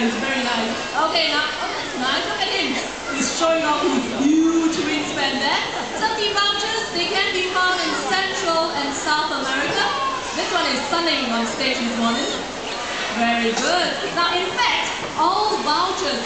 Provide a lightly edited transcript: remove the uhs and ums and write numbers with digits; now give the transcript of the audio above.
nice, very nice. Okay, now, oh, that's nice. Look at him. He's showing off his huge wingspan there. Some gift vouchers, they can be found in Central and South America. This one is sunning on stage this morning. Very good. Now, in fact, all vouchers